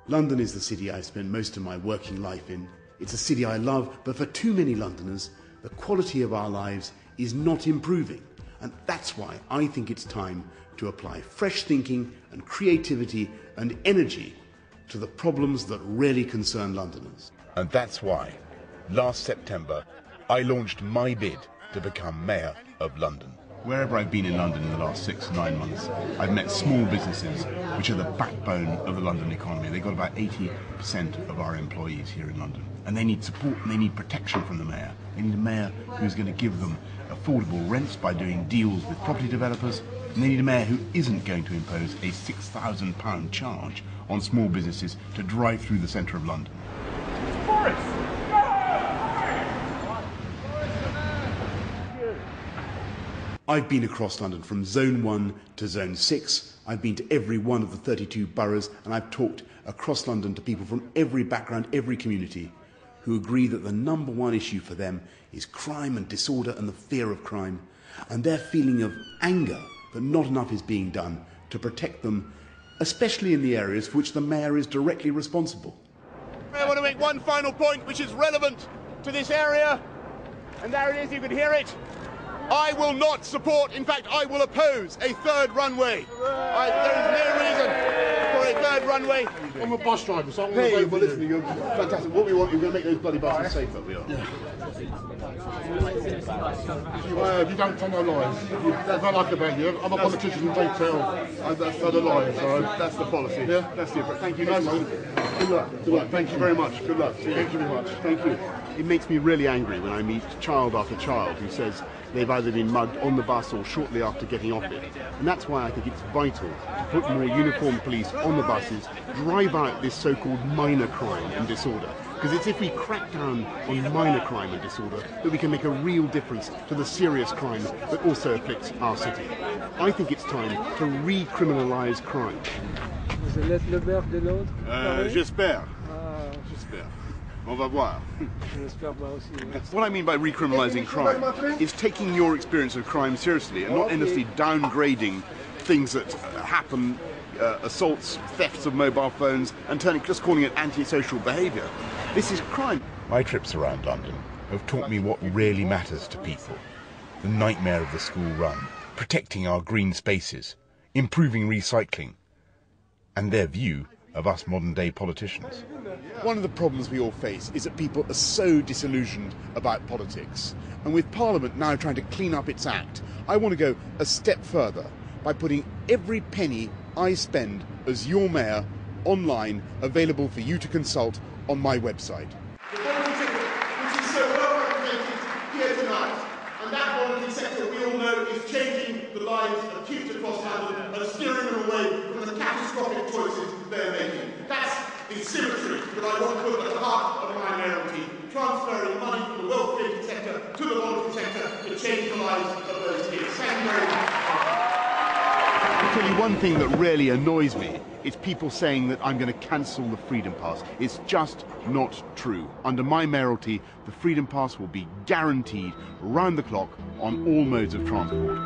London is the city I've spent most of my working life in. It's a city I love, but for too many Londoners, the quality of our lives is not improving. And that's why I think it's time to apply fresh thinking and creativity and energy to the problems that really concern Londoners. And that's why, last September, I launched my bid to become Mayor of London. Wherever I've been in London in the last 6 to 9 months, I've met small businesses, which are the backbone of the London economy. They've got about 80% of our employees here in London. And they need support and they need protection from the mayor. They need a mayor who's going to give them affordable rents by doing deals with property developers. And they need a mayor who isn't going to impose a £6,000 charge on small businesses to drive through the centre of London. Boris! I've been across London from Zone 1 to Zone 6. I've been to every one of the 32 boroughs, and I've talked across London to people from every background, every community, who agree that the number one issue for them is crime and disorder and the fear of crime, and their feeling of anger that not enough is being done to protect them, especially in the areas for which the mayor is directly responsible. I want to make one final point which is relevant to this area, and there it is, you can hear it. I will not support, in fact I will oppose a third runway. There is no reason for a third runway. I'm a bus driver, so I'm going to vote for this. You're fantastic. What we want, you're going to make those bloody buses safer. We are. You don't tell no lies. That's what I like about you. I'm a politician who don't tell. That's the lies. So That's the policy. yeah, That's the approach. Thank you. Good luck. Good luck. Thank you very much. Good luck. Thank you very much. Thank you. It makes me really angry when I meet child after child who says they've either been mugged on the bus or shortly after getting off it. And that's why I think it's vital to put more uniformed police on the buses, drive out this so-called minor crime and disorder. Because it's if we crack down on minor crime and disorder that we can make a real difference to the serious crime that also afflicts our city. I think it's time to recriminalise crime. Vous allez être le maire de l'autre? J'espère. J'espère. On va voir. J'espère moi aussi. What I mean by recriminalising crime is taking your experience of crime seriously and not endlessly downgrading things that happen, assaults, thefts of mobile phones, and just calling it antisocial behaviour. This is crime. My trips around London have taught me what really matters to people. The nightmare of the school run, protecting our green spaces, improving recycling, and their view of us modern-day politicians. One of the problems we all face is that people are so disillusioned about politics. And with Parliament now trying to clean up its act, I want to go a step further by putting every penny I spend as your mayor online, available for you to consult on my website. The voluntary sector, which is so well represented here tonight, and that voluntary sector we all know is changing the lives of kids across London and steering them away from the catastrophic choices they're making. That's the symmetry that I want to put at the heart of my mayoralty, transferring money from the wealth-creating sector to the voluntary sector to change the lives of those kids. Thank you very much. I'll tell you one thing that really annoys me. It's people saying that I'm going to cancel the Freedom Pass. It's just not true. Under my mayoralty, the Freedom Pass will be guaranteed round the clock on all modes of transport.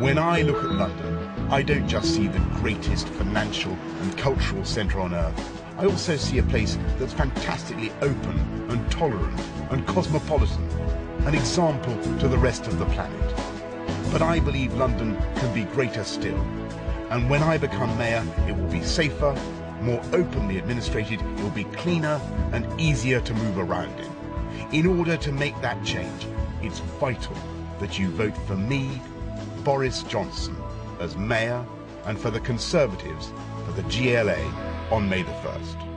When I look at London, I don't just see the greatest financial and cultural centre on earth. I also see a place that's fantastically open and tolerant and cosmopolitan, an example to the rest of the planet. But I believe London can be greater still. And when I become mayor, it will be safer, more openly administrated, it will be cleaner and easier to move around in. In order to make that change, it's vital that you vote for me, Boris Johnson, as mayor, and for the Conservatives for the GLA on May the 1st.